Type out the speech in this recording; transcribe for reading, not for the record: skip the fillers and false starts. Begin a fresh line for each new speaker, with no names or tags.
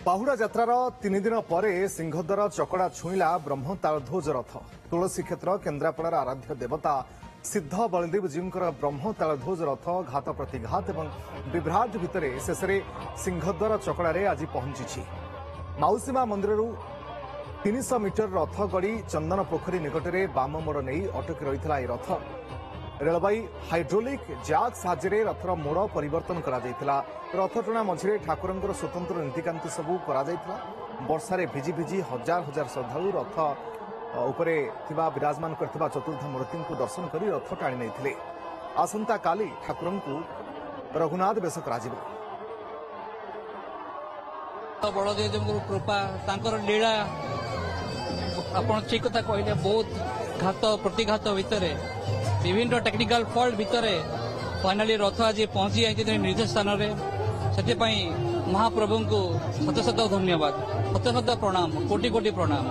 बाहुड़ा यात्रार 3 दिन पर सिंहद्वार चकड़ा छुईला ब्रह्म तालध्वज रथ तुलसी क्षेत्र केन्द्रापड़ार आराध्य देवता सिद्ध बलदेव जीवंकर ब्रह्म तालध्वज रथ घात प्रतिघात और विभ्राट भितर शेष सिंहद्वार चकड़े आज पहुंची माउसीमा मंदिर 300 मीटर रथ गड़ी चंदन पोखरी निकटने बाम मोड़ नहीं अटकी रही रथ रेलवे हाइड्रोलिक जैक साहाय्य रथर मोड़ परिवर्तन करा रथ टणा मझिरे ठाकुरंकर स्वतंत्र नीतिकांति सबू वर्षारे भिजी भिजी हजार हजार श्रद्धालु रथ उपरे विराजमान करथिबा चतुर्थ मूर्ति को दर्शन कर रथ टाणी नहीं आसंता काली ठाकुरं रघुनाथ बेश कर
बड़देव कृपा लीला आप ठीक कथा कहले बहुत घात प्रतिघात भितर विभिन्न टेक्निकल फॉल्ट भितर फाइनाली रथ आज पहुंची जाए निज स्थान से महाप्रभु को शत शत धन्यवाद शत शत प्रणाम कोटि कोटि प्रणाम।